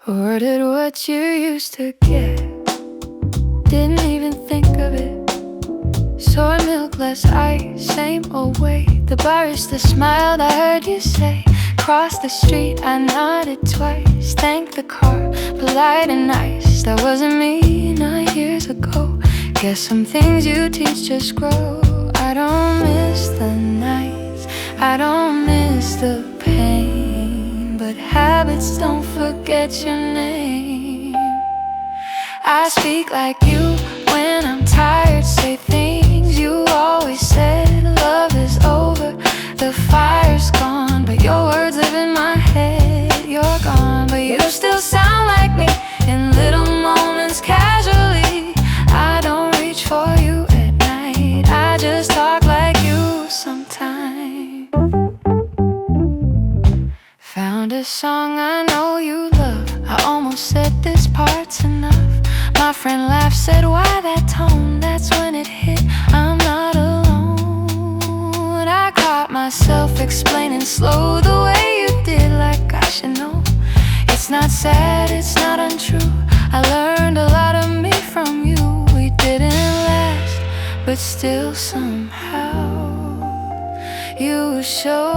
Ordered what you used to get, didn't even think of it. Soy milk, less ice, same old way. The barista smiled, I heard you say. Cross the street, I nodded twice. Thanked the car, polite and nice. That wasn't me 9 years ago. Guess some things you teach just grow. I don't miss the nights, I don't miss the pain, but habits don't forget your name. I speak like you when I'm tired, say things you always said. Love is over, the fire's gone, but your words live in my head. You're gone, but you still sound like me in little moments casually. I don't reach for you at night, I just talk like you sometimes. Found a song I know you love, I almost said this part's enough. My friend laughed, said why that tone? That's when it hit, I'm not alone. I caught myself explaining slow the way you did, like I should know. It's not sad, it's not untrue, I learned a lot of me from you. We didn't last, but still somehow you show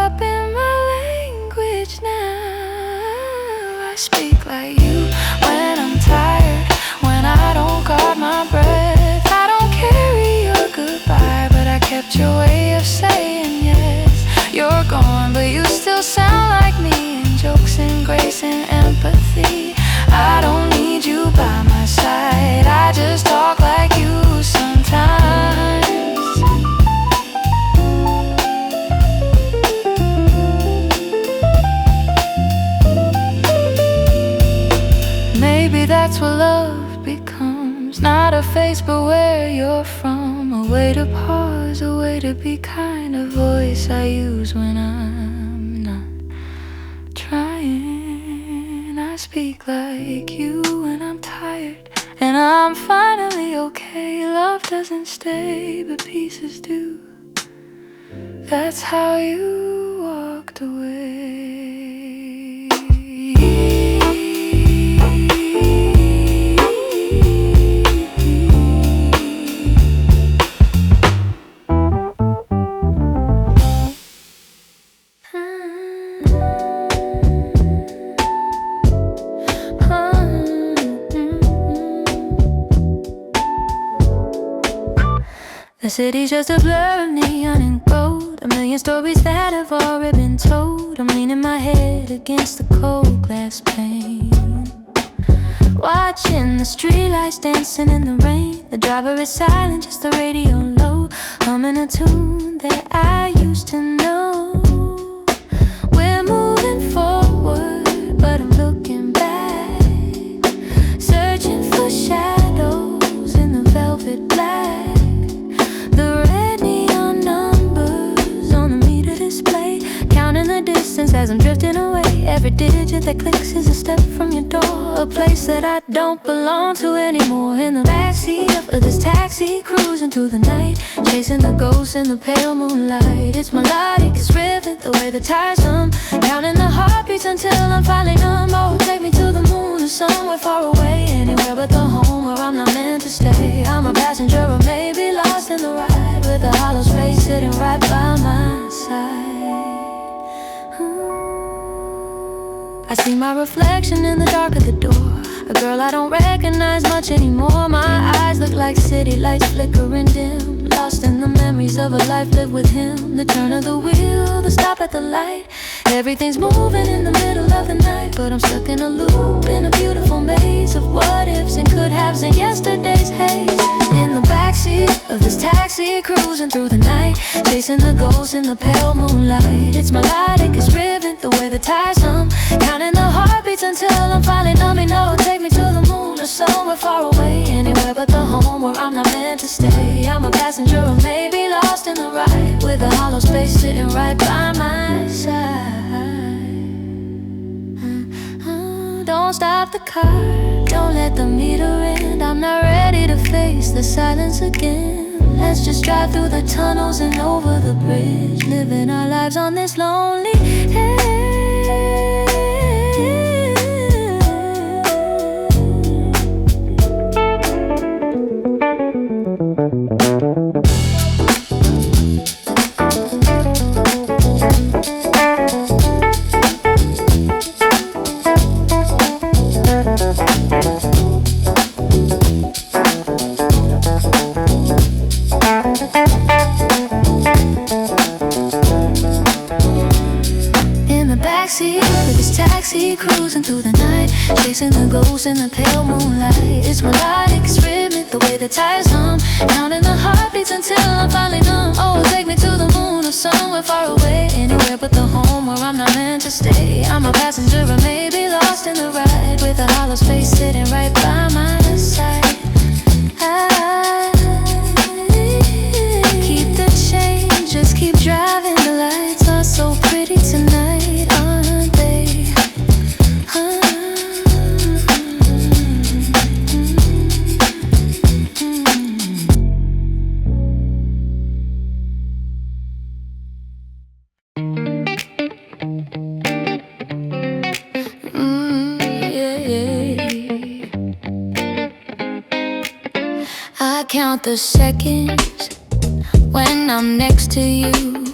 up in my language now. I speak like you when I'm tired, when I don't guard my breath. I don't carry your goodbye, but I kept your way of saying yes. You're gone, but you still sound like me in jokes and grace and empathy. I don't need you by my side, I just talk like you sometimes. Maybe that's what love becomes, not a face but where you're from. A way to pause, a way to be kind, a voice I use when I'm not trying. I speak like you when I'm tired, and I'm finally okay. Love doesn't stay, but pieces do. That's how you walked away. The city's just a blur of neon and gold, a million stories that have already been told. I'm leaning my head against the cold glass pane, watching the streetlights dancing in the rain. The driver is silent, just the radio low, humming a tune that I used to know. We're moving forward, but I'm looking back, searching for shadows in the velvet black. The red neon numbers on the meter display, counting the distance as I'm drifting away. Every digit that clicks is a step from your door, a place that I don't belong to anymore. In the backseat of this taxi, cruising through the night, chasing the ghosts in the pale moonlight. It's melodic, it's rhythmic, the way the tires hum, counting the heartbeats until I'm finally numb. Oh, take me to the moon or somewhere far away, anywhere but the home where I'm not meant to stay. I'm a passenger or maybe lost in the ride, with a hollow space sitting right by my side. I see my reflection in the dark of the door, a girl I don't recognize much anymore. My eyes look like city lights flickering dim, lost in the memories of a life lived with him. The turn of the wheel, the stop at the light, everything's moving in the middle of the night. But I'm stuck in a loop, in a beautiful maze of what ifs and could haves and yesterday's haze. In the backseat of this taxi, cruising through the night, chasing the ghosts in the pale moonlight. It's melodic, it's rhythmic, the way the tires hum, counting the heartbeats until I'm finally numb. No, take me to the moon or somewhere far away, anywhere but the home where I'm not meant to stay. I'm a passenger or maybe lost in the ride, with a hollow space sitting right by my side. Don't stop the car, don't let the meter end. I'm not ready to face the silence again. Let's just drive through the tunnels and over the bridge, living our lives on this lonely edge. the night, chasing the ghosts in the pale moonlight. It's melodic, it's rhythmic, the way the tides hum, counting the heartbeats until I'm finally numb. Oh, take me to the moon or somewhere far away, anywhere but the home where I'm not meant to stay. I'm a passenger or maybe lost in the ride, with a hollow space sitting right by my side. Keep the change, just keep driving. The lights are so pretty tonight, aren't they? I count the seconds when I'm next to you.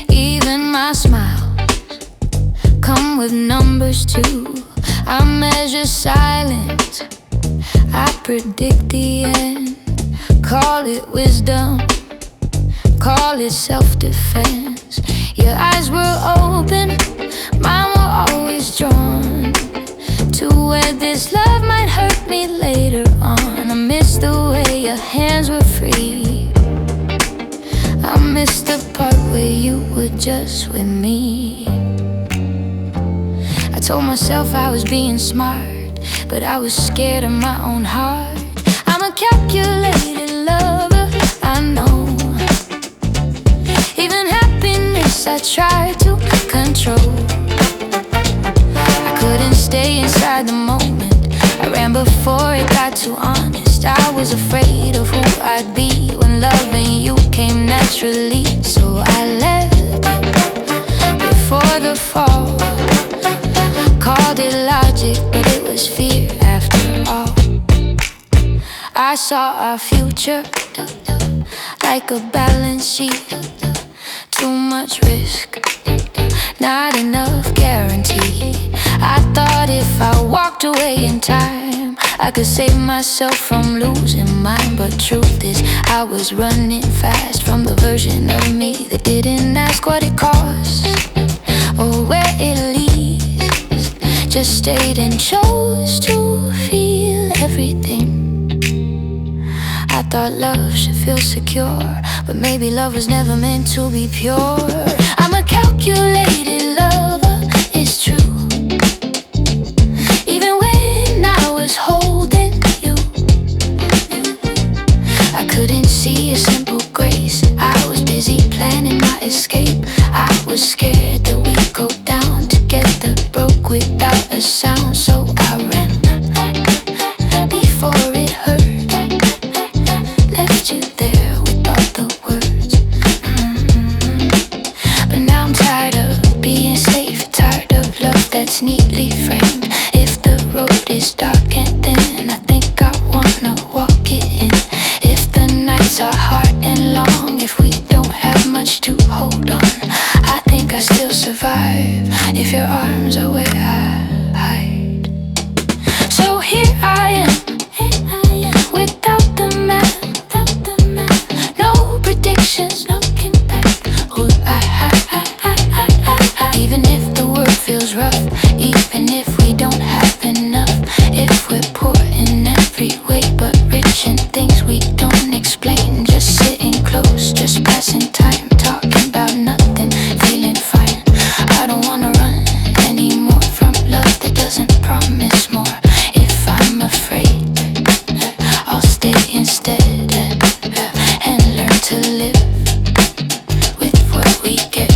Even my smiles come with numbers too. I measure silence, I predict the end. Call it wisdom, call it self-defense. Your eyes were open, mine were always drawn to where this love might hurt me later on. I miss the way your hands were free, I miss the part where you were just with me. I told myself I was being smart, but I was scared of my own heart. I'm a calculated lover, I know. Even happiness I tried to control. I couldn't stay inside the moment, I ran before it got too honest. I was afraid of who I'd be when loving you came naturally. So I left before the fall, called it logic, but it was fear after all. I saw our future like a balance sheet. Too much risk, not enough guarantee. I thought if I walked away in time, I could save myself from losing mine. But truth is, I was running fast from the version of me that didn't ask what it cost or where it leads. Just stayed and chose to feel everything. I thought love should feel secure, but maybe love was never meant to be pure. I'm a calculated lover, it's true. Even when I was holding you, I couldn't see a simple grace. I was busy planning my escape. I was scared that we'd go down together, broke without a sound. So I ran before it hurt, left you there with all the words. But now I'm tired of being safe, tired of love that's neatly framed. If the road is dark and thin, I think I wanna walk it in. If the nights are hard and long, if we don't have much to hold on, I think I still survive if your arms are where I hide. So here I am, without the map, no predictions, looking back. Who I even if the world feels rough, even if we don't have enough, if we're poor in every way but rich in things we don't explain. Just sitting close, just passing time, talking about nothing, feeling fine. I don't wanna run anymore from love that doesn't promise more. If I'm afraid, I'll stay instead and learn to live with what we get.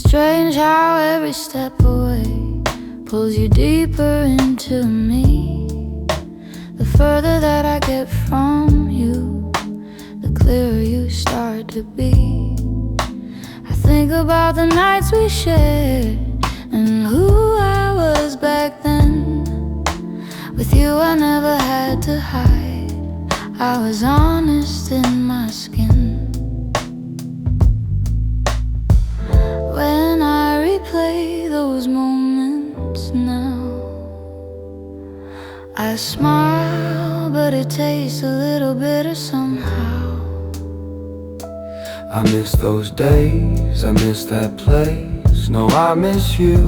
Strange how every step away pulls you deeper into me. The further that I get from you, the clearer you start to be. I think about the nights we shared and who I was back then. With you I never had to hide, I was honest in my skin. When I replay those moments now, I smile, but it tastes a little bitter somehow. I miss those days, I miss that place. No, I miss you,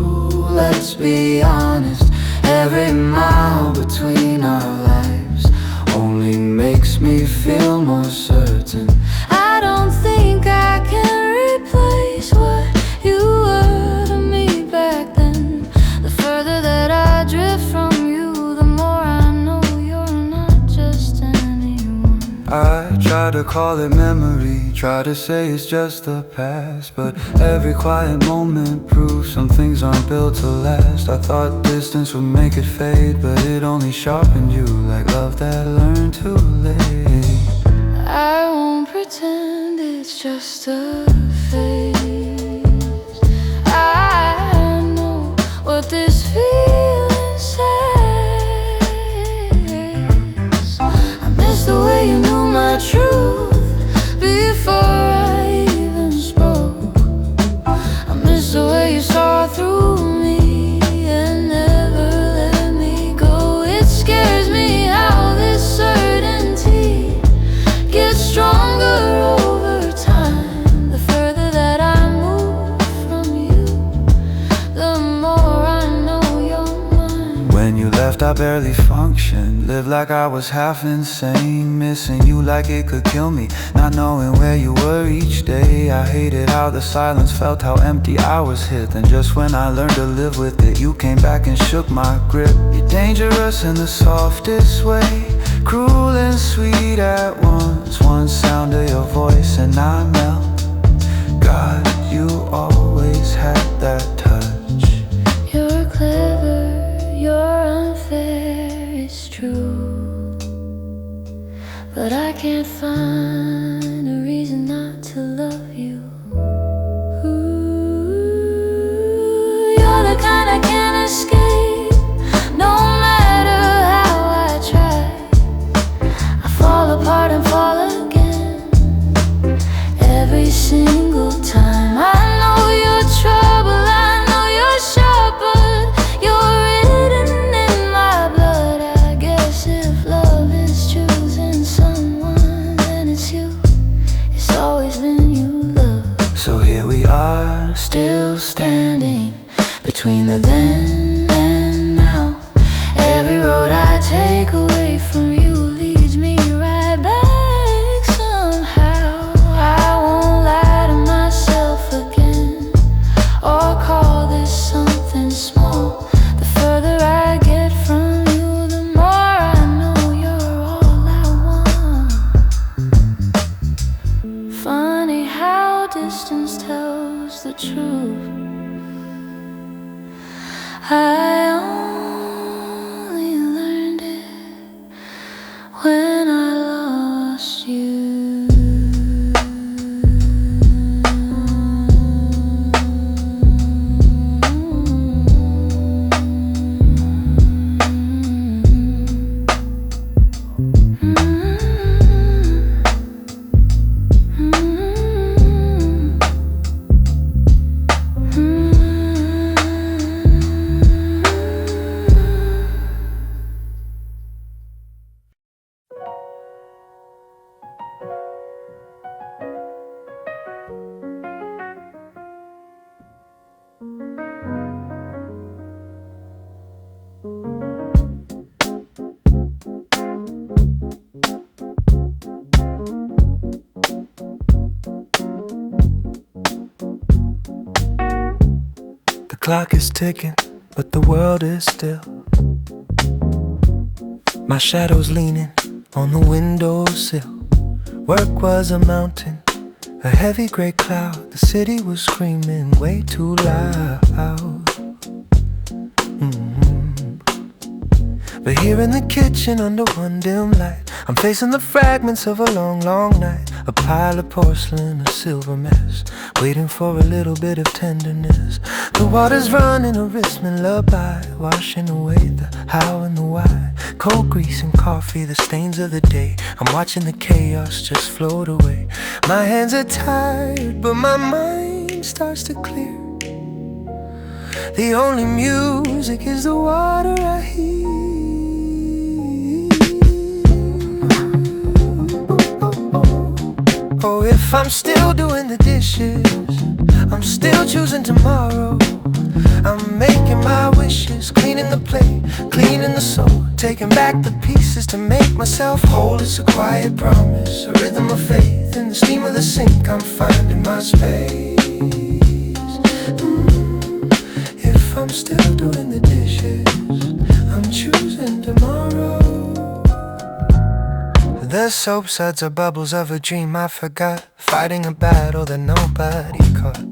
let's be honest. Every mile between our lives only makes me feel more certain. I don't think I can replace what you were to me back then. The further that I drift from you, the more I know you're not just anyone. I try to call it memory, try to say it's just the past, but every quiet moment proves some things aren't built to last. I thought distance would make it fade, but it only sharpened you like love that learned too late. I won't pretend it's just a phase. I know what this feeling says. I miss the way you knew my truth before I even spoke. I miss the way you saw through me and never let me go. It scares me how this certainty gets stronger over time. The further that I move from you, the more I know you're mine. When you left I barely functioned, lived like I was half insane, missing you like it could kill me, not knowing where you were each day. I hated how the silence felt, how empty I was hit. Then just when I learned to live with it, you came back and shook my grip. You're dangerous in the softest way, cruel and sweet at once. One sound of your voice and I melt. God, you always had that touch. You're clever, you're unfair, it's true, but I can't find a reason not to love you. Ooh, you're the kind I can't escape, no matter how I try. I fall apart and fall again every single time. I know you're trouble, I know you're sharp, but you're written in my blood. I guess if love is choosing someone, then it's you. It's always been you, love. So here we are, Still standing between the then and now. Every road I take away from you leads me right back somehow. I won't lie to myself again or call this something small. The further I get from you, the more I know you're all I want. Funny how distance tells the truth. I only learned it when I lost you. the clock is ticking, but the world is still. My shadow's leaning on the windowsill. Work was a mountain, a heavy gray cloud. The city was screaming way too loud. But here in the kitchen under one dim light, I'm facing the fragments of a long, long night, a pile of porcelain, a silver mess, waiting for a little bit of tenderness. The water's running a rhythm lullaby, washing away the how and the why. Cold grease and coffee, the stains of the day. I'm watching the chaos just float away. My hands are tired, but my mind starts to clear. The only music is the water I hear. Oh, if I'm still doing the dishes, I'm still choosing tomorrow. I'm making my wishes, cleaning the plate, cleaning the soul, taking back the pieces to make myself whole. It's a quiet promise, a rhythm of faith. In the steam of the sink, I'm finding my space. If I'm still doing the dishes, I'm choosing tomorrow. The soap suds are bubbles of a dream I forgot, fighting a battle that nobody caught.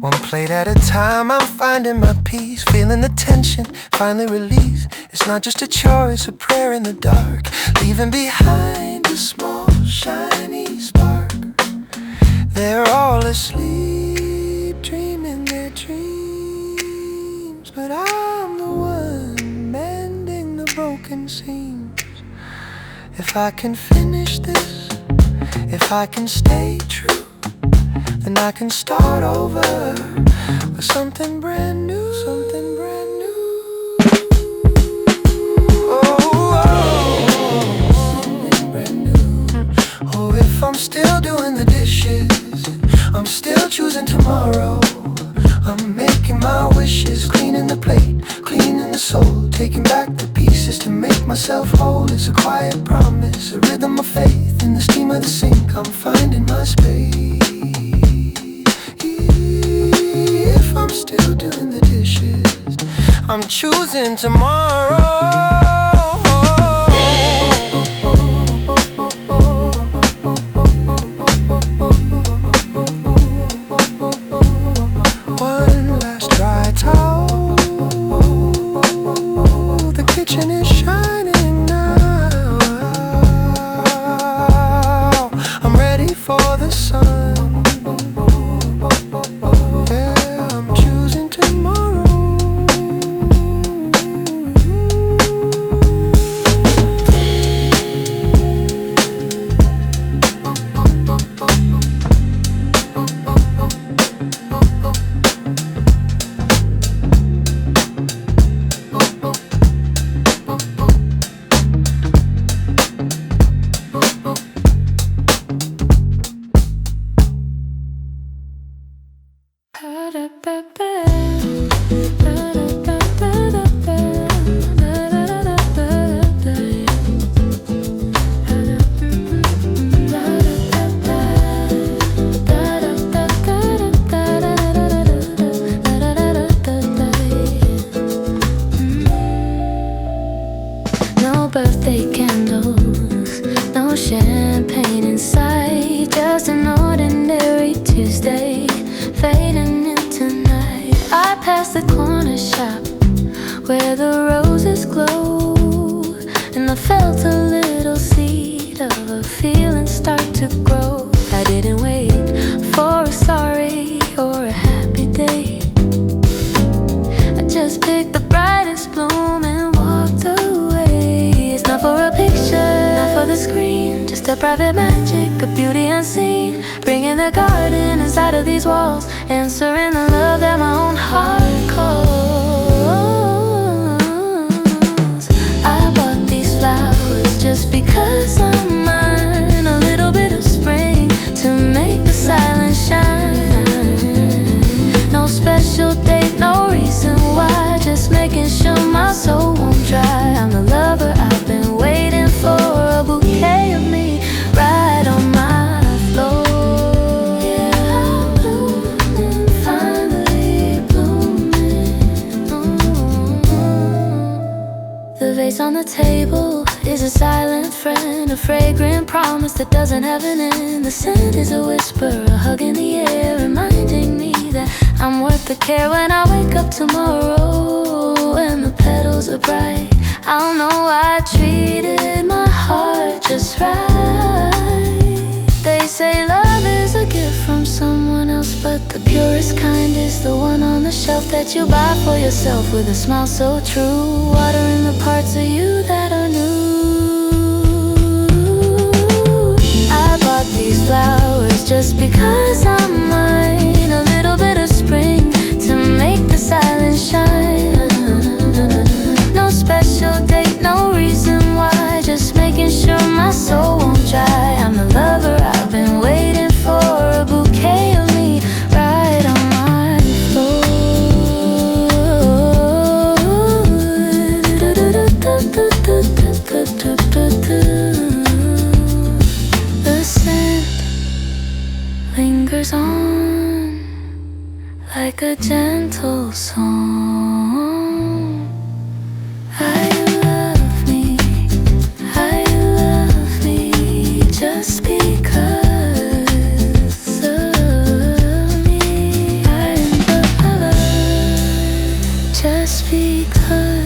One plate at a time, I'm finding my peace, feeling the tension finally release. It's not just a chore, it's a prayer in the dark, leaving behind a small shiny spark. They're all asleep, dreaming their dreams, but I'm the one mending the broken seams. If I can finish this, if I can stay true, then I can start over with something brand new, something brand new. Oh, something brand new. Oh, if I'm still doing the dishes, I'm still choosing tomorrow. I'm making my wishes, cleaning the plate, cleaning the soul, taking back the pieces to make myself whole. It's a quiet promise, a rhythm of faith. In the steam of the sink, I'm finding my space. If I'm still doing the dishes, I'm choosing tomorrow. One last dry towel, the kitchen is shining now. I'm ready for the sun. Yeah, I'm choosing tomorrow. No birthday candles, no champagne inside, just an ordinary Tuesday fading into night. I passed the corner shop where the roses glow, and I felt a little seed of a feeling start to grow. I didn't wait for a sorry or a happy day. I just picked the brightest bloom and walked away. It's not for a picture, not for the screen, just a private magic, a beauty unseen, bringing the garden inside of these walls, answering the love that my own heart calls. I bought these flowers just because I'm mine, a little bit of spring to make the silence shine. No special date, no reason why, just making sure my soul won't dry. I'm the lover I've been waiting for, a bouquet of me right on my floor. Yeah, I'm blooming, finally blooming. The vase on the table is a silent friend, a fragrant promise that doesn't have an end. The scent is a whisper, a hug in the air, reminding me that I'm worth the care. When I wake up tomorrow and the petals are bright, I don't know why I treated my heart just right. They say love is a gift from someone else, but the purest kind is the one on the shelf that you buy for yourself with a smile so true, watering the parts of you that are new. I bought these flowers just because I'm mine, a little bit of spring to make the silence shine. No special date, no reason why, just making sure my soul won't dry. I'm the lover I've been waiting for, a bouquet of me right on my floor. The scent lingers on like a gentle song. I love me just because of me. I love just because.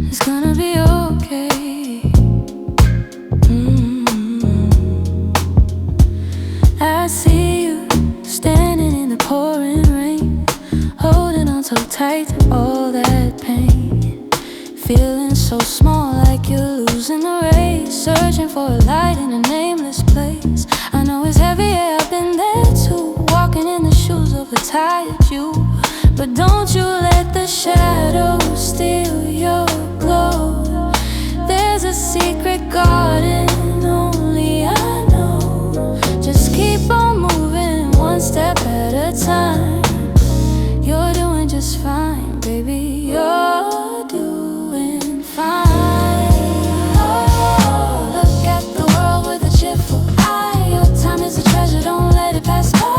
It's gonna be okay. I see you standing in the pouring rain, holding on so tight to all that pain, feeling so small like you're losing the race, searching for a light in a nameless place. I know it's heavy, yeah, I've been there too, walking in the shoes of a tired you. But don't you let the shadows steal your glow. There's a secret garden only I know. Just keep on moving one step at a time. You're doing just fine, baby, you're doing fine. Oh, look at the world with a cheerful eye. Your time is a treasure, don't let it pass by.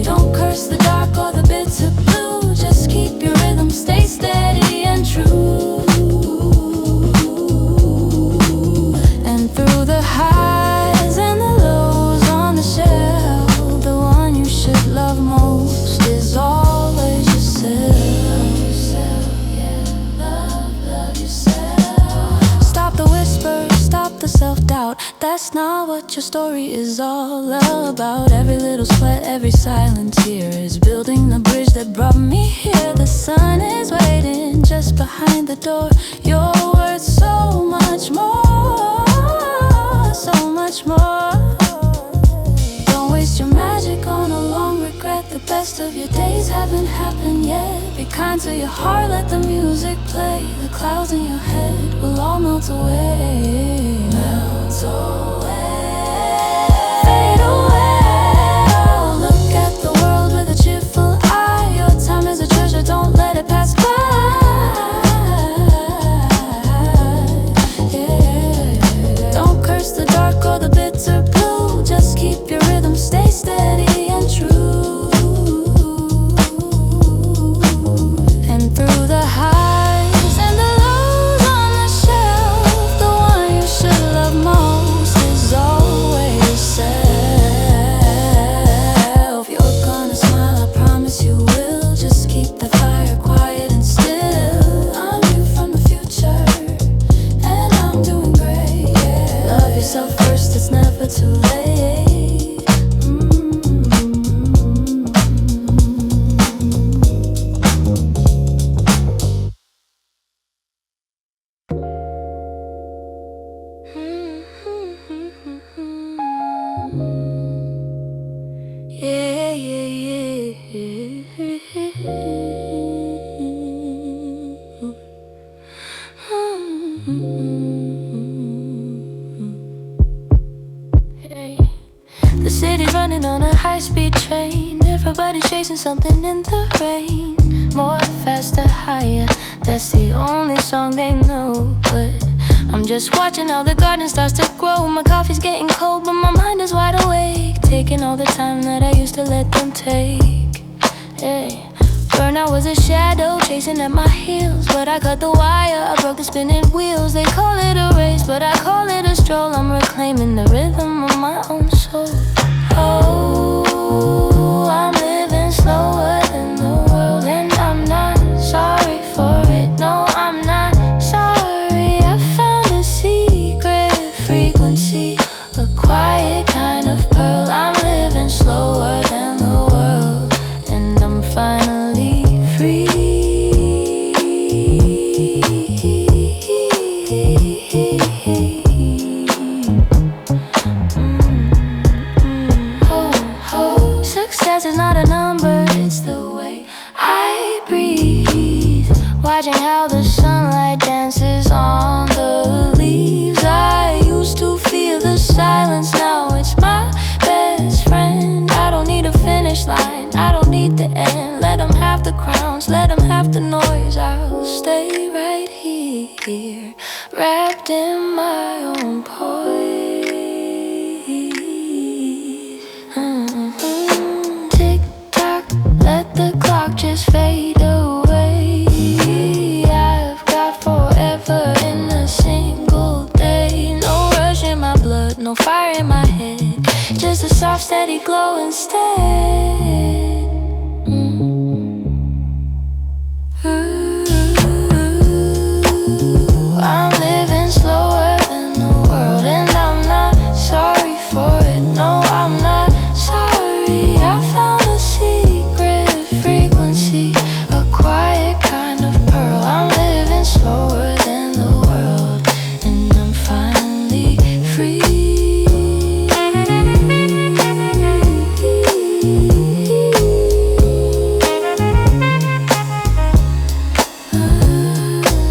Don't curse the dark or the bitter blue. Just keep your rhythm, stay steady and true. And through the highs and the lows on the shelf, the one you should love most is always yourself. Yeah, love yourself. Stop the whispers, stop the self-doubt. That's not what your story is all about. Every little sweat, every silent tear is building the bridge that brought me here. The sun is waiting just behind the door. You're worth so much more, so much more. Don't waste your magic on a long regret. The best of your days haven't happened yet. Be kind to your heart, let the music play. The clouds in your head will all melt away. Melt away, fade away. Oh, look at the world with a cheerful eye. Your time is a treasure, don't let it pass by. Yeah. Don't curse the dark or the bitter blue. Just keep your rhythm, stay steady and true. And through the highs and the lows on the shelf, the one you should love most is always yourself. You're gonna smile, I promise you will. Just keep the fire quiet and still. I'm you from the future, and I'm doing great, yeah. Love yourself first, it's never too late. Yeah, yeah, yeah. The city's running on a high-speed train. Everybody chasing something in the rain. More, faster, higher, that's the only song they know. But I'm just watching how the garden starts to grow. My coffee's getting cold, but my mind is wide awake, taking all the time that I used to let them take. Hey. Burnout was a shadow chasing at my heels, but I cut the wire, I broke the spinning wheels. They call it a race, but I call it a stroll. I'm reclaiming the rhythm of my own soul. Oh, I'm living slower than the world, and I'm not sorry for it. No, I'm not sorry. I found a secret frequency, a quiet kind of pearl. I'm living slower than the world, and I'm finally free. Success is not a number, it's the way I breathe. Watching how the sunlight dances on the leaves. I used to feel the silence, now it's my best friend. I don't need a finish line, I don't need the end. Let them have the crowns, let them have the noise. I'll stay right here, wrapped in my own poise. Tick tock, let the clock just fade away. I've got forever in a single day. No rush in my blood, no fire in my head, just a soft steady glow instead. I'm living slower than the world, and I'm not sorry for it. No, I'm not sorry. I found a secret frequency, a quiet kind of pearl. I'm living slower than the world, and I'm finally free.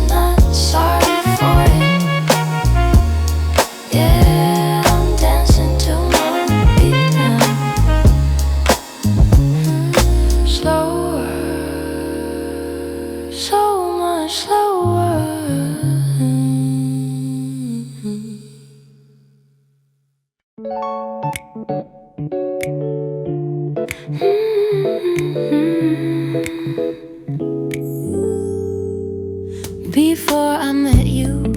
Not sorry for it. Yeah, I'm dancing to my beat now. Slower, so much slower. Before I met you,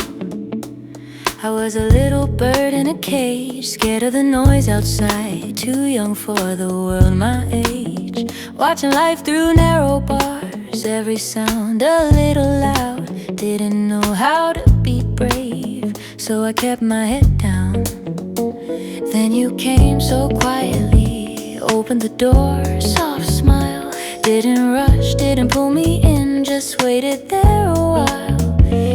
I was a little bird in a cage, scared of the noise outside, too young for the world my age. Watching life through narrow bars, every sound a little loud. Didn't know how to be brave, so I kept my head down. Then you came so quietly, opened the door, soft smile. Didn't rush, didn't pull me in, just waited there a while.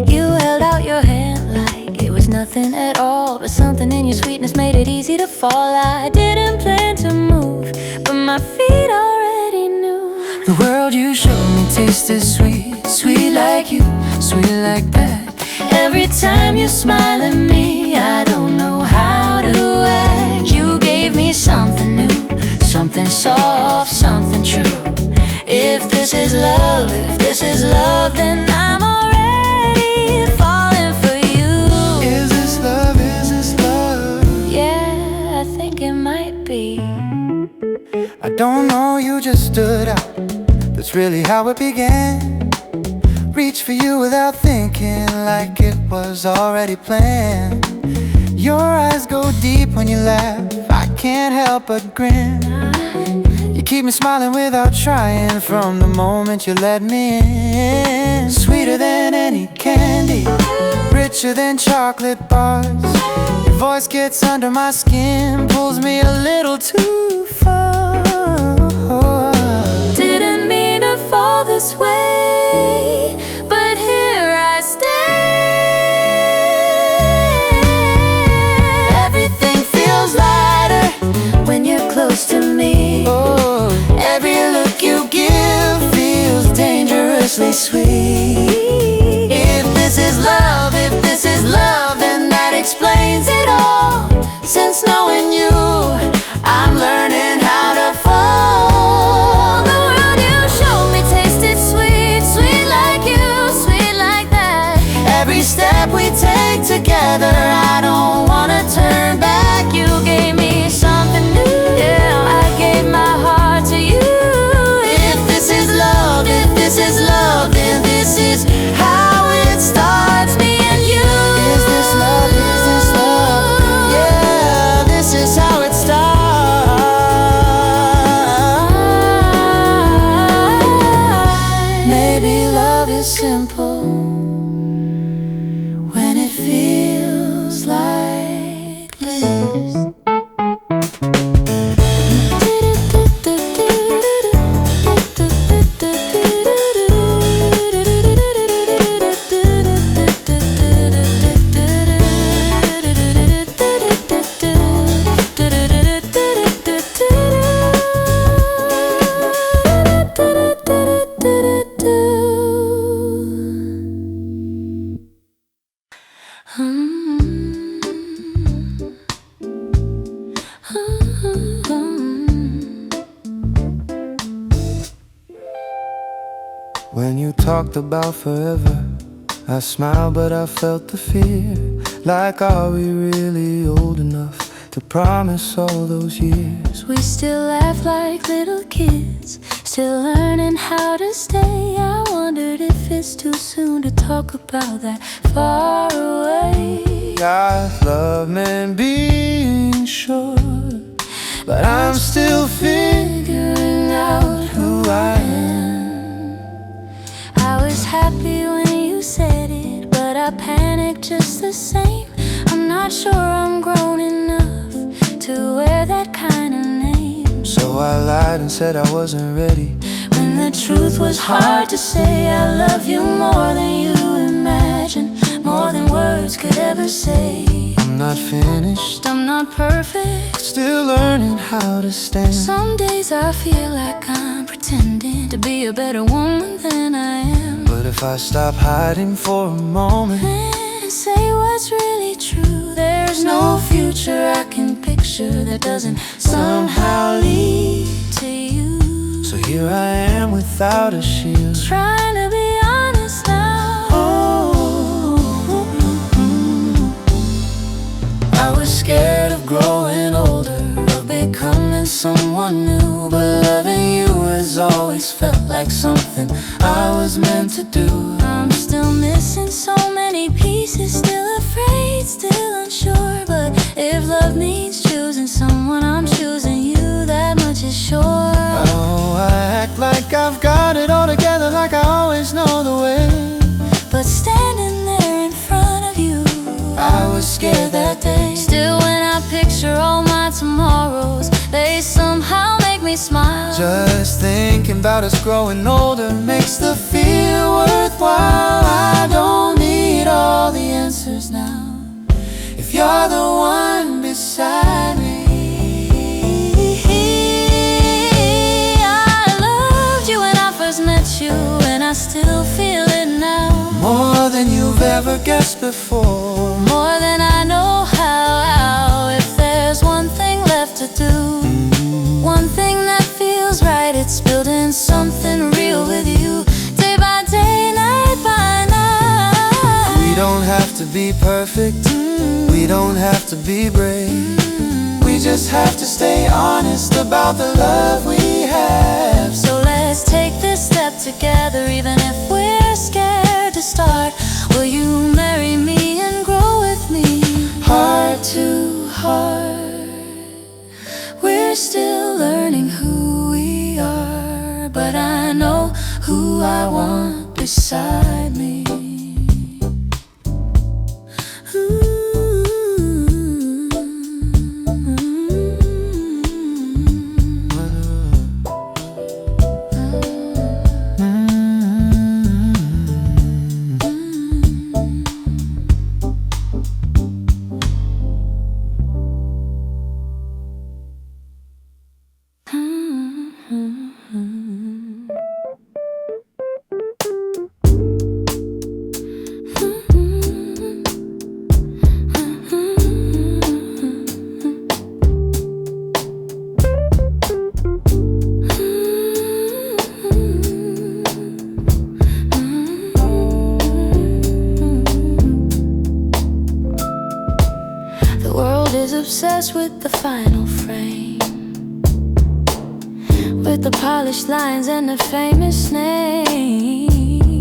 You held out your hand like it was nothing at all, but something in your sweetness made it easy to fall. I didn't plan to move, but my feet already knew. The world you showed me tasted sweet, sweet like you, sweet like that. Every time you smile at me, I don't know how to act. You gave me something new, something soft, something true. If this is love, if this is love, then I'm already falling for you. Is this love, is this love? Yeah, I think it might be. I don't know, you just stood out, that's really how it began. Reach for you without thinking, like it was already planned. Your eyes go deep when you laugh, I can't help but grin. You keep me smiling without trying from the moment you let me in. Sweeter than any candy, richer than chocolate bars. Your voice gets under my skin, pulls me a little too far. Didn't mean to fall this way, but here I stand. Everything feels lighter when you're close to me. Every look you give feels dangerously sweet. If this is love, if this is love, then that explains it all. Since knowing you, I'm learning how to fall. The world you showed me tasted sweet, sweet like you, sweet like that. Every step we take together simple when it feels like this. When you talked about forever, I smiled but I felt the fear. Like, are we really old enough to promise all those years? We still laugh like little kids, still learning how to stay. I wondered if it's too soon to talk about that far away. I love men being sure, but I'm still figuring out who I am. I was happy when you said it, but I panicked just the same. I'm not sure I'm grown enough to wear that kind of name. So I lied and said I wasn't ready, when the truth was hard to say. I love you more than you imagine, more than words could ever say. I'm not finished, I'm not perfect, still learning how to stand. some days I feel like I'm pretending to be a better woman than I am. But if I stop hiding for a moment And say what's really true, there's no future I can picture that doesn't somehow lead to you. So here I am without a shield, Trying to be honest now. I was scared of growing older, of becoming someone new. But loving you has always felt like something I was meant to do. I'm still missing so many pieces, still afraid, still unsure. But if love means choosing someone, I'm choosing you, that much is sure. Oh, I act like I've got it all together, like I always know the way. But standing there in front of you, I was scared that day. still when I picture all my tomorrows, they somehow make me smile. Just thinking about us growing older makes the fear worthwhile. I don't need all the answers now, if you're the one beside me. I loved you when I first met you, and I still feel it now. More than you've ever guessed before, More than I know how. If there's one thing left to do, one thing that feels right, it's building something real with you, day by day, night by night. we don't have to be perfect, we don't have to be brave. We just have to stay honest about the love we have. So let's take this step together, even if we're scared to start. Will you marry me and grow with me, Heart to heart? We're still learning who we are, but I know who I want beside me. Obsessed with the final frame, with the polished lines and the famous name.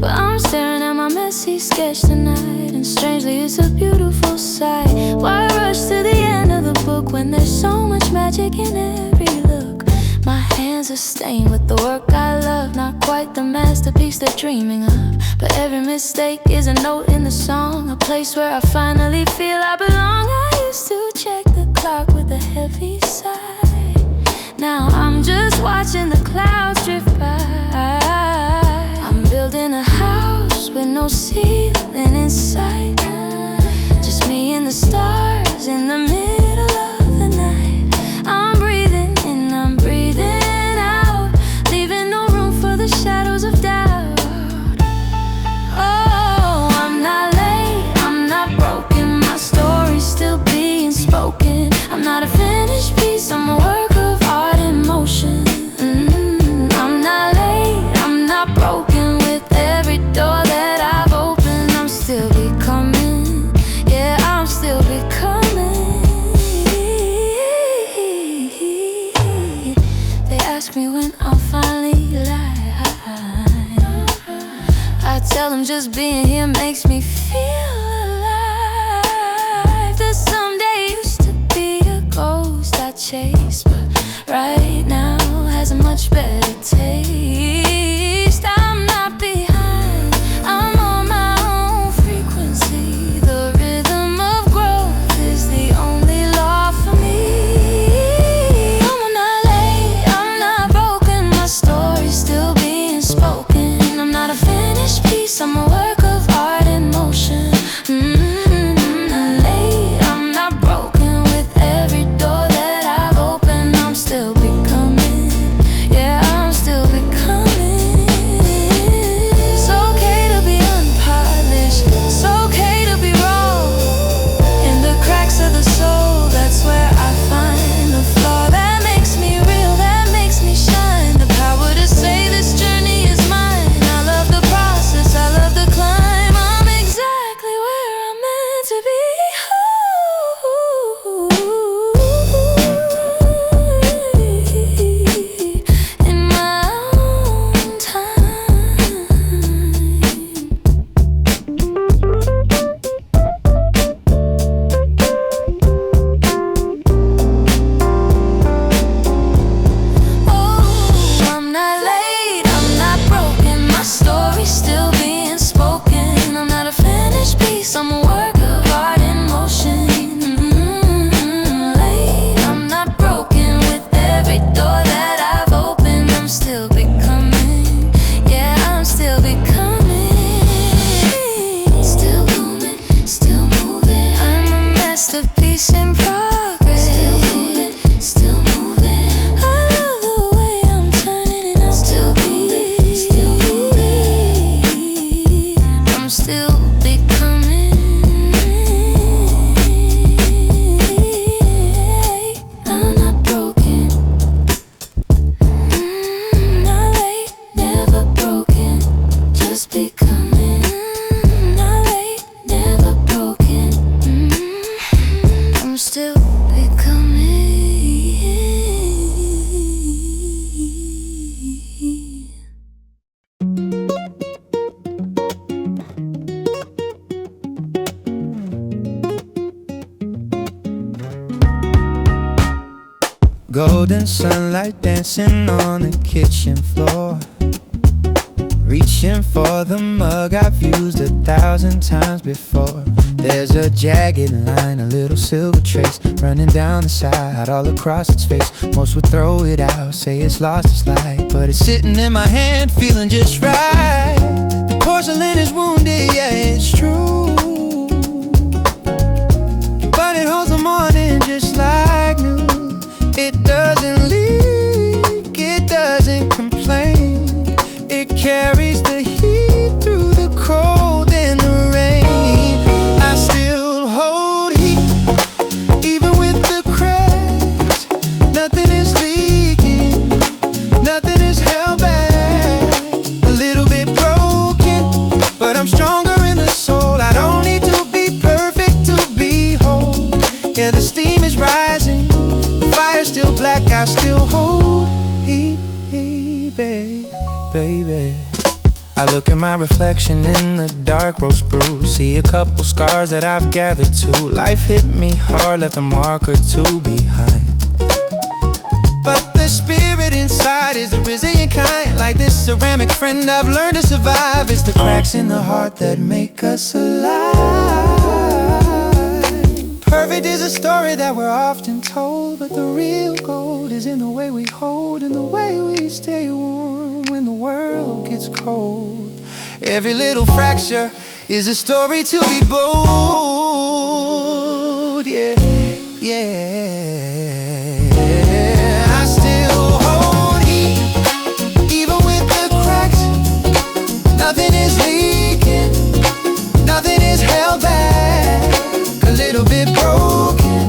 But I'm staring at my messy sketch tonight, and strangely it's a beautiful sight. Why rush to the end of the book when there's so much magic in every look? My hands hands are stained with the work I love. Not quite the masterpiece they're dreaming of, but every mistake is a note in the song, a place where I finally feel I belong. I used to check the clock with a heavy sigh. Now I'm just watching the clouds drift by. I'm building a house with no ceiling in sight, just me and the stars in the middle of the night. I'm breathing in, I'm breathing out, leaving no room for the shadows of doubt. Oh, I'm not late, I'm not broken, my story's still being spoken. I'm not a finished piece, I'm a work of art in motion. I'm not late, I'm not broken. With every door that I've opened, I'm still becoming. Yeah, I'm still becoming. They ask me when I'll finally lie. I tell them just being here makes me feel alive. The someday used to be a ghost I chase, but right now has a much better taste. I'm not behind, I'm on my own frequency. The rhythm of growth is the only law for me. I'm not late, I'm not broken, my story's still being spoken. I'm not a finished piece, I'm a work of art in motion. I'm not late, I'm not broken. With every door that I've opened, I'm still becoming. Yeah, I'm still becoming. It's okay to be unpolished, it's okay to be raw. In the cracks of the soul, that's where I find the flaw that makes me real, that makes me shine. The power to say this journey is mine. I love the process, I love the climb. I'm exactly where I'm meant to be. In my own time. Oh, I'm not late, I'm not broken, my story's still being spoken. I'm not a finished piece, I'm a work of art in motion. Late, I'm not broken. With every door that I've opened, I'm still becoming. Yeah, I'm still becoming. Still moving, still moving. I'm a masterpiece in progress. Still moving, still moving. I love the way I'm turning and I'm still moving, still moving. I'm still becoming. I'm not broken. Not late, never broken, just becoming. Not late, never broken. I'm still becoming. Golden sunlight dancing on the kitchen floor, reaching for the mug I've used 1,000 times before. There's a jagged line, a little silver trace running down the side, all across its face. Most would throw it out, say it's lost its light, but it's sitting in my hand, feeling just right. The porcelain is wounded, yeah, it's true, but it holds the morning just like new. It doesn't leak, it doesn't complain. It carries the heat through the cold and the rain. I still hold heat, even with the cracks. Nothing is leaking, nothing is held back. A little bit broken, but I'm stronger in the soul. I don't need to be perfect to be whole. Yeah, the steam is rising, fire's still black, I still hold heat, baby. I look at my reflection in the dark, rose bruise. See a couple scars that I've gathered to. Life hit me hard, left a mark or two behind, but the spirit inside ceramic friend, I've learned to survive. It's the cracks in the heart that make us alive. Perfect is a story that we're often told, but the real gold is in the way we hold and the way we stay warm when the world gets cold. Every little fracture is a story to be bold. Yeah, yeah. I still hold heat, even with the cracks. Nothing is leaking, nothing is held back. A little bit broken,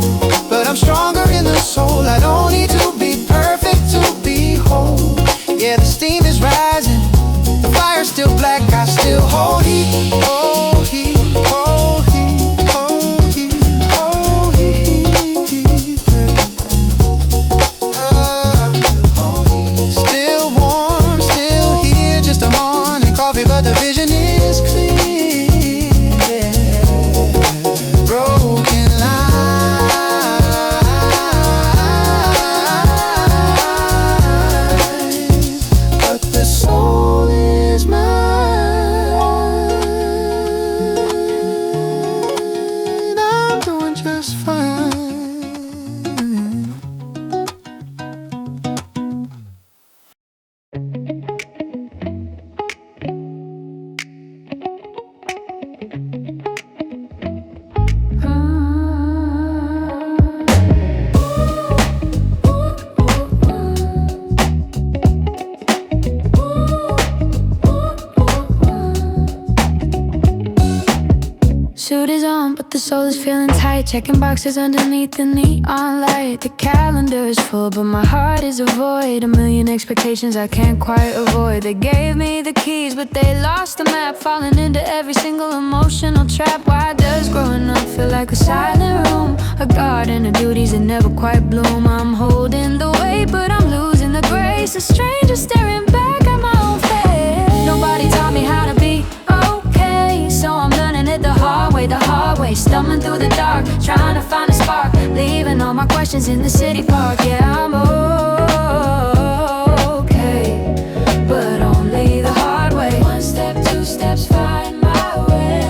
but I'm stronger in the soul. I don't need to be perfect to be whole. Yeah, the steam is rising, the fire's still black. I still hold heat, hold heat, hold heat, hold heat, hold heat. Still warm, still here, just a morning coffee, but the vision is clear. Broken lines, but the soul is mine. I'm doing just fine. Suit is on, but the soul is feeling tight. Checking boxes underneath the neon light. The calendar is full, but my heart is a void. A million expectations I can't quite avoid. They gave me the keys, but they lost the map. Falling into every single emotional trap. Why does growing up feel like a silent room? A garden of duties that never quite bloom. I'm holding the weight, but I'm losing the grace. A stranger staring back at my own face. Nobody taught me how to be okay, so I'm learning it the hard way, stumbling through the dark, trying to find a spark, leaving all my questions in the city park. Yeah, I'm okay, but only the hard way. One step, two steps, find my way.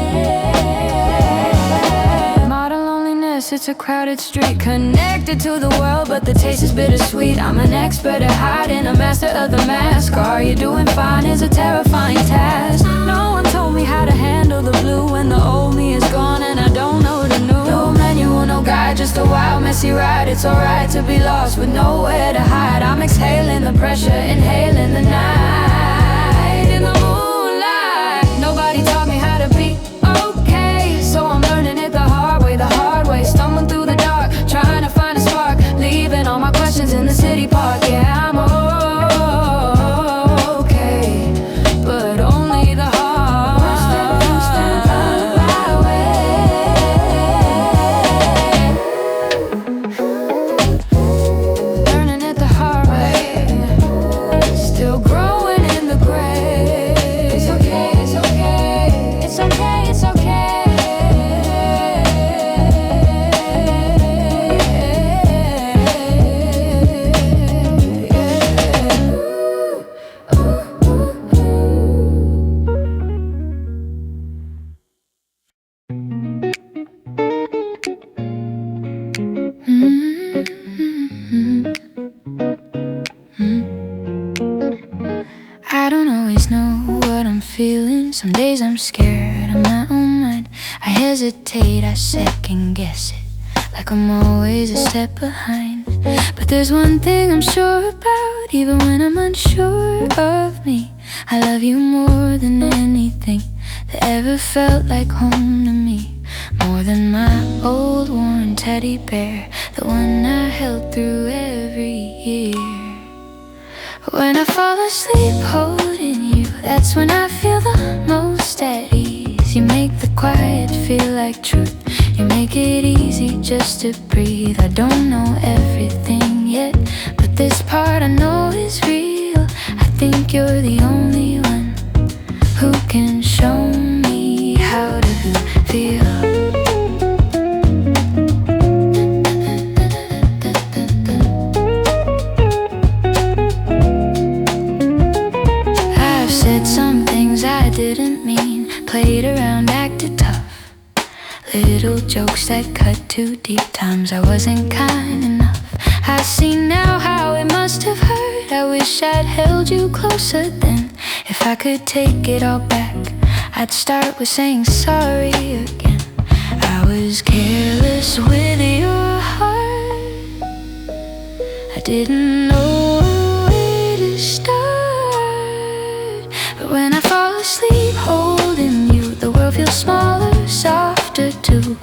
Modern loneliness, it's a crowded street, connected to the world, but the taste is bittersweet. I'm an expert at hiding, a master of the mask. Are you doing fine is a terrifying task. No one told me how to handle the blue when the old me is gone and I don't know the new. No manual, no guide, just a wild, messy ride. It's alright to be lost with nowhere to hide. I'm exhaling the pressure, inhaling the night. In the moonlight, nobody taught me how to be okay, so I'm learning it the hard way, stumbling through the dark, trying to find a spark, leaving all my questions in the city park. Yeah, I'm okay, but only the hard way. Learning it the hard way, still growing in the grave. It's okay, it's okay, it's okay, it's okay. I don't always know what I'm feeling. Some days I'm scared of my own mind. I hesitate, I second guess it, like I'm always a step behind. But there's one thing I'm sure about, even when I'm unsure of me. I love you more than anything that ever felt like home to me. More than my old worn teddy bear, the one I held through every year. When I fall asleep holding you, that's when I feel the most at ease. You make the quiet feel like truth. You make it easy just to breathe. I don't know everything yet, but this part I know is real. I think you're the only one who can show me how to feel. I jokes that cut too deep. Times I wasn't kind enough. I see now how it must have hurt. I wish I'd held you closer then. If I could take it all back, I'd start with saying sorry again. I was careless with your heart. I didn't know where to start. But when I fall asleep holding you, the world feels smaller, softer too.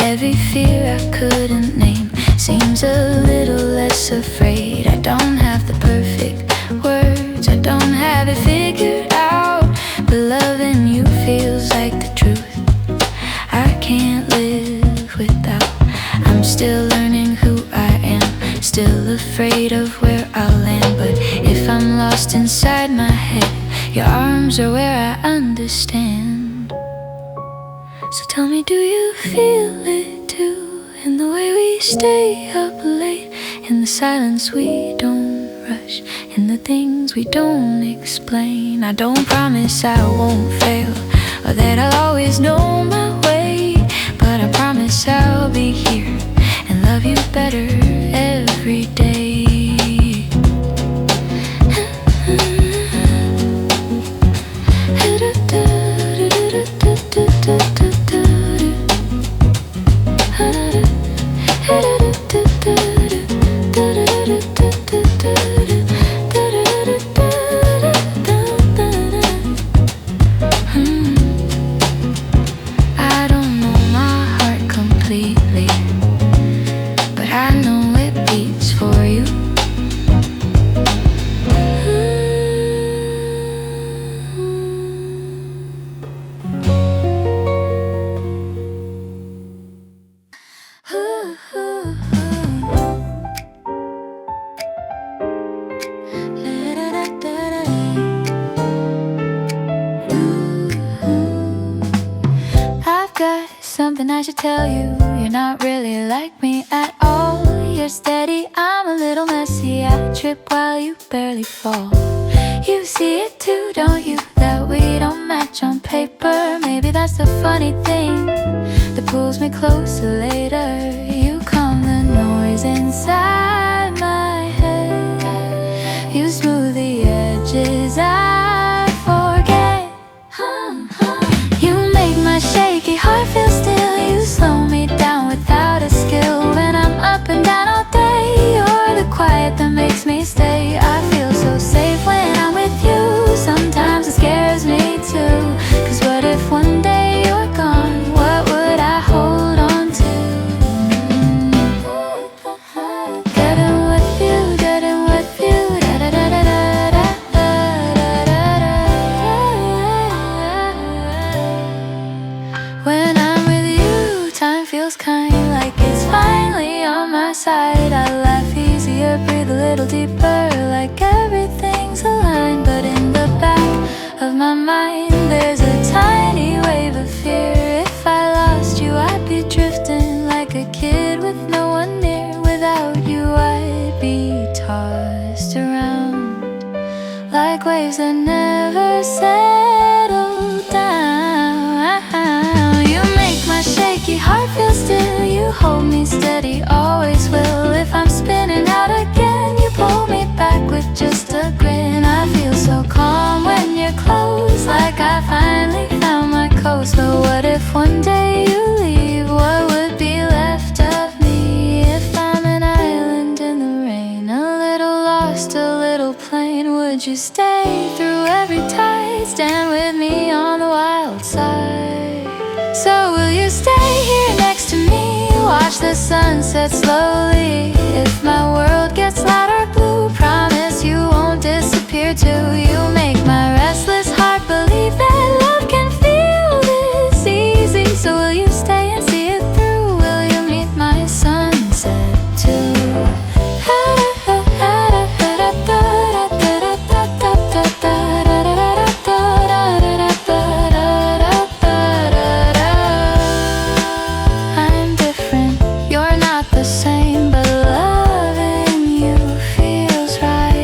Every fear I couldn't name seems a little less afraid. I don't have the perfect words, I don't have it figured out, but loving you feels like the truth I can't live without. I'm still learning who I am, still afraid of where I'll land. But if I'm lost inside my head, your arms are where I understand. So tell me, do you feel it too? In the way we stay up late, in the silence we don't rush, in the things we don't explain. I don't promise I won't fail, or that I'll always know my way, but I promise I'll be here and love you better every day. I don't know my heart completely, but I know it beats for you. I've got something I should tell you. You're not really like me at all. You're steady, I'm a little messy. I trip while you barely fall. You see it too, don't you? That we don't match on paper. Maybe that's the funny thing that pulls me closer later. You calm the noise inside my head. You smooth the edges, I forget. You make my shaky heart feel still. You slow me down without a skill. When I'm up and down all day, you're the quiet that makes me stay. I feel so safe when I'm with you. Sometimes it scares me too, 'cause what if one day you're gone? What would I hold on to? Getting with you, getting with you, da da da da da da da da da. When I'm with you, time feels kind, like it's finally on my side. I laugh easier, breathe a little deeper, like everything's aligned. But in the back of my mind, there's a tiny wave of fear. If I lost you, I'd be drifting like a kid with no one near. Without you, I'd be tossed around like waves that never settle down. You make my shaky heart feel still. You hold me steady, always will. If I'm spinning out again, you pull me back with just a grin. I feel so calm when you're close, like I finally found my coast. But what if one day you leave? What would be left of me if I'm an island in the rain? A little lost, a little plain. Would you stay through every tide? Stand with me on the wild side. So will you stay here next to me? Watch the sunset slowly. If my world gets louder blue, promise you won't disappear too. You make my restless heart believe that love can feel this easy. So will you stay and see it through? Will you meet my sunset too? I'm different, you're not the same, but loving you feels right.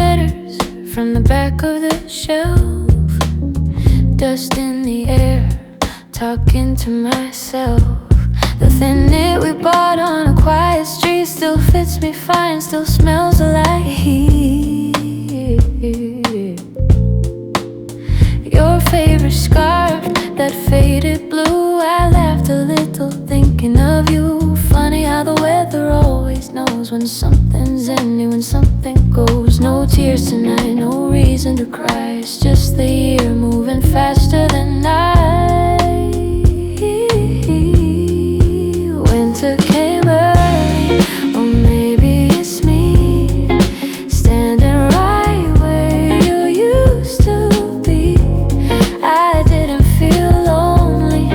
letters from the back of the shelf. Dust in the air, talking to myself. The thin knit we bought on a quiet street still fits me fine, still smells like heat. Your favorite scarf, that faded blue, I laughed a little thinking of you. Funny how the weather always knows when something's ending, when something goes. No tears tonight, no reason to cry. It's just the year moving faster than I. Winter came early, or maybe it's me, standing right where you used to be. I didn't feel lonely,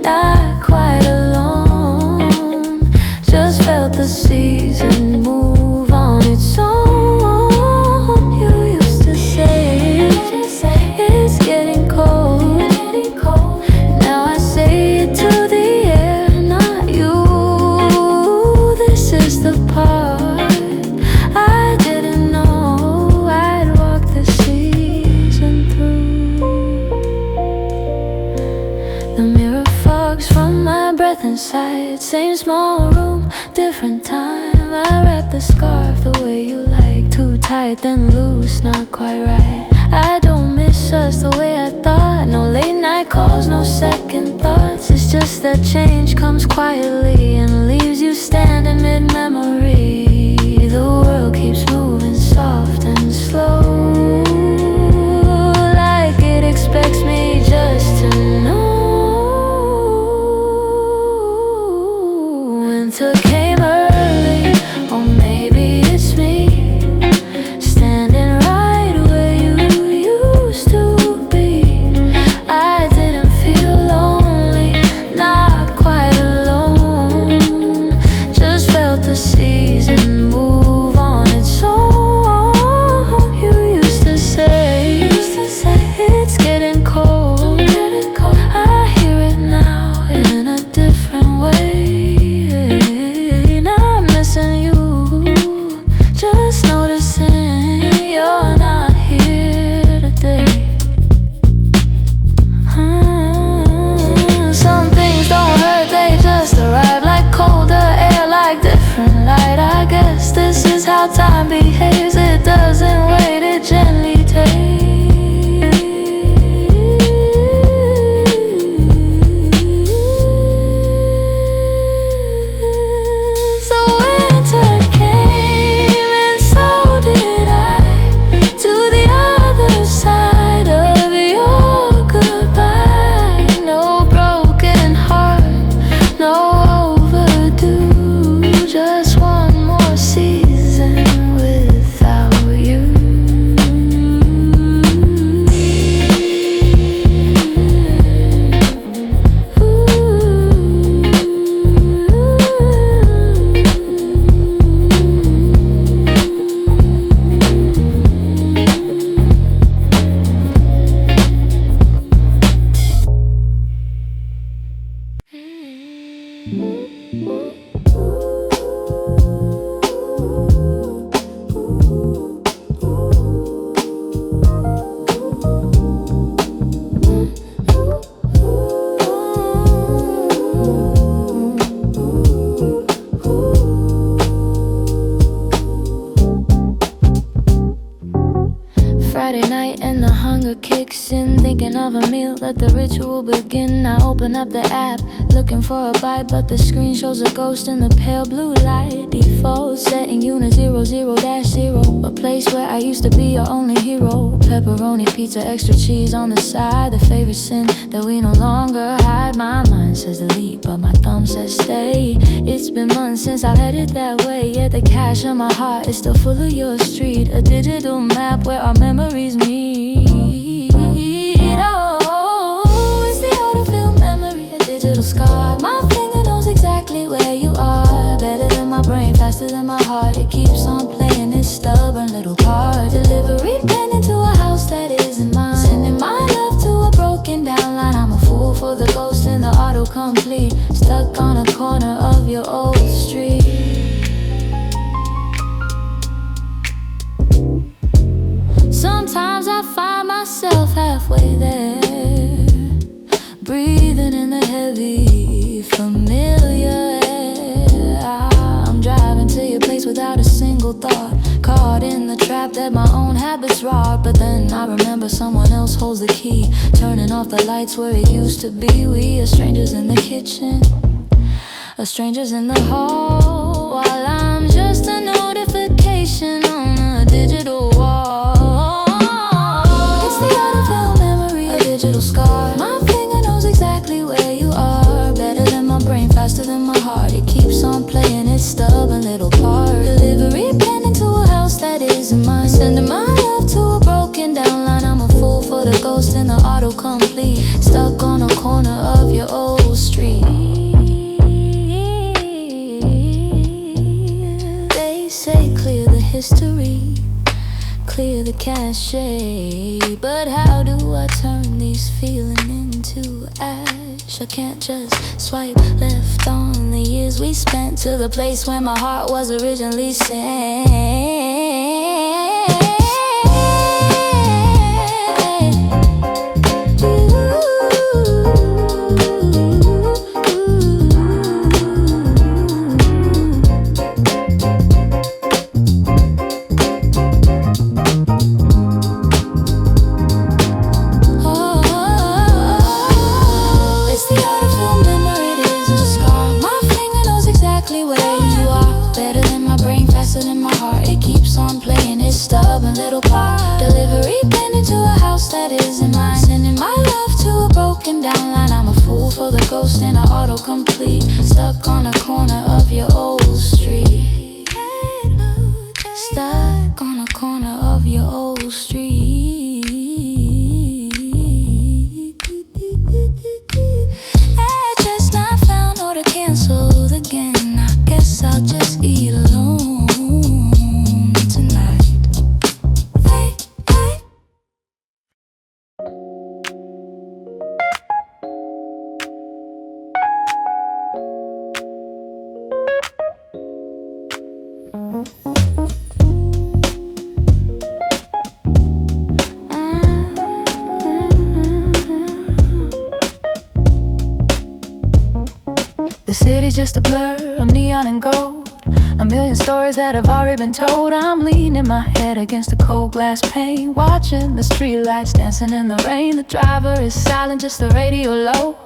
not quite alone. Just felt the season move on its own. You used to say it's getting cold. Now I say it to the air, not you. This is the part I didn't know I'd walk the season through. The mirror fogs from my breath inside. Same small room, different time. I wrap the scarf the way you like, too tight then loose, not quite right. I don't miss us the way I thought. No late night calls, no second thoughts. It's just that change comes quietly and leaves you standing mid-memory. The world keeps moving soft and slow, like it expects me just to know. Winter came early, or maybe it's me, standing right where you used to be. I didn't feel lonely, not quite alone. Just felt the season move on its own. You used to say it's getting cold. I hear it now in a different way. Now I'm missing you, just noticing you're not here today. Some things don't hurt, they just arrive like colder air, like different light. I guess this is how time behaves. It doesn't wait, it gently takes. So winter came and so did I, to the other side of your goodbye. No broken heart, no overdue, just one more season without you. Friday night and the hunger kicks in, thinking of a meal, let the ritual begin. I open up the app, looking for a bite, but the screen shows a ghost in the pale blue light. Default setting unit 00-0, a place where I used to be your only hero. Pepperoni pizza, extra cheese on the side, the favorite sin that we no longer hide. My mind says delete, but my thumb says stay. It's been months since I've headed that way, yet the cache of my heart is still full of your street. A digital map where our memories meet. Oh, it's the autofill memory, a digital scar. My finger knows exactly where you are. Better than my brain, faster than my heart. It keeps on playing its stubborn little part. Delivery pen into a house that isn't mine. Sending my love to a broken down line. I'm a fool for the ghost in the autocomplete, stuck on a corner of your old street. halfway there, breathing in the heavy, familiar air. I'm driving to your place without a single thought, caught in the trap that my own habits wrought. But then I remember someone else holds the key, turning off the lights where it used to be. We are strangers in the kitchen, are strangers in the hall, while I'm just a notification on a digital wall. It's the art of how memory, a digital scar. My finger knows exactly where you are, better than my brain, faster than my heart. It keeps on playing its stubborn little part. Delivery pending to a house that isn't mine, sending my love to a broken down line. I'm a fool for the ghost in the autocomplete, stuck on a corner of your old street. Say clear the history, clear the cachet, but how do I turn these feelings into ash? I can't just swipe left on the years we spent to the place where my heart was originally sent. Stubborn little part. Delivery pending to a house that isn't mine, sending my love to a broken down line. I'm a fool for the ghost in an autocomplete, stuck on a corner of your old street. Stuck on a corner of your old street. Address not found, order canceled again. I guess I'll just eat alone tonight. The city's just a blur of neon and gold, a million stories that have already been told. I'm leaning my head against the cold glass pane, watching the streetlights dancing in the rain. The driver is silent, just the radio low,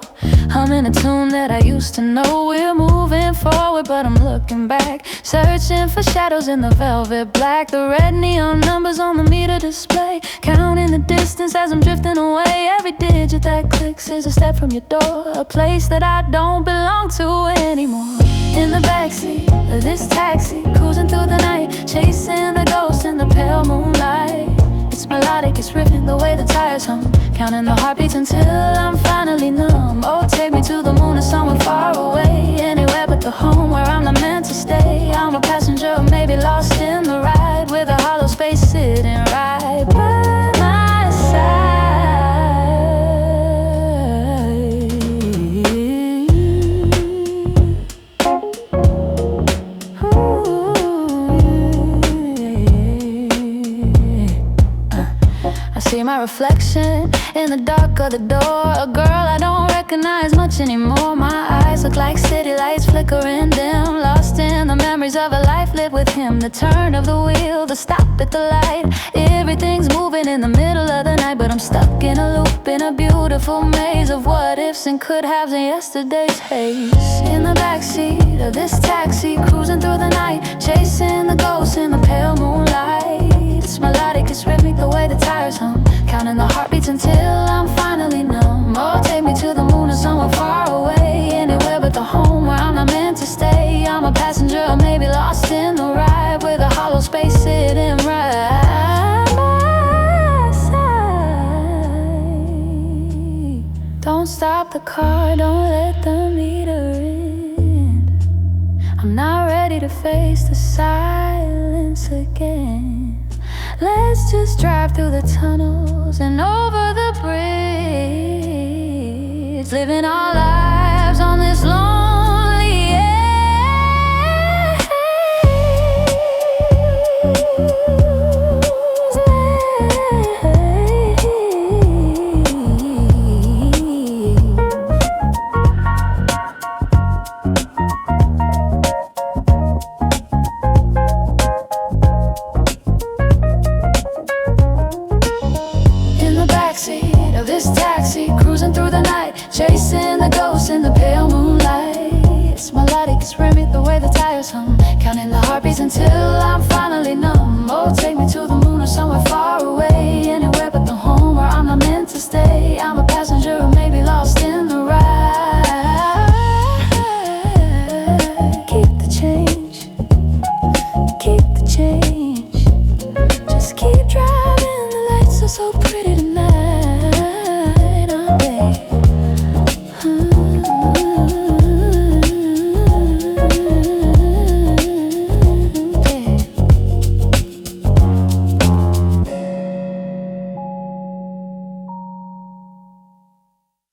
humming a tune that I used to know. We're moving forward, but I'm looking back, searching for shadows in the velvet black. The red neon numbers on the meter display, counting the distance as I'm drifting away. Every digit that clicks is a step from your door, a place that I don't belong to anymore. In the backseat of this taxi, cruising through the night, chasing the ghosts in the pale moonlight. It's melodic, it's riffing the way the tires hum, counting the heartbeats until I'm finally numb. Oh, take me to the moon or somewhere far away, anywhere but the home where I'm not meant to stay. I'm a passenger, maybe lost in the ride, with a hollow space sitting right by my side. See my reflection in the dark of the door, a girl I don't recognize much anymore. My eyes look like city lights flickering dim, lost in the memories of a life lived with him. The turn of the wheel, the stop at the light, everything's moving in the middle of the night, but I'm stuck in a loop, in a beautiful maze of what ifs and could haves and yesterday's haze. In the backseat of this taxi, cruising through the night, chasing the ghosts in the pale moonlight. It's melodic, it's rhythmic the way the tires hum, counting the heartbeats until I'm finally numb. Oh, take me to the moon or somewhere far away, anywhere but the home where I'm not meant to stay. I'm a passenger, maybe lost in the ride, with a hollow space sitting right by my side. Don't stop the car, don't let the meter end. I'm not ready to face the silence again. Let's just drive through the tunnels and over the bridge, living our lives on this lonely edge. cruising through the night, chasing the ghosts in the pale moonlight. It's melodic, it's rhythmic, the way the tires hum, counting the heartbeats until I'm finally numb. Oh, take me to the moon or somewhere far away, anywhere but the home where I'm not meant to stay. I'm a passenger who may be lost in the ride. Keep the change, keep the change. Just keep driving, the lights are so pretty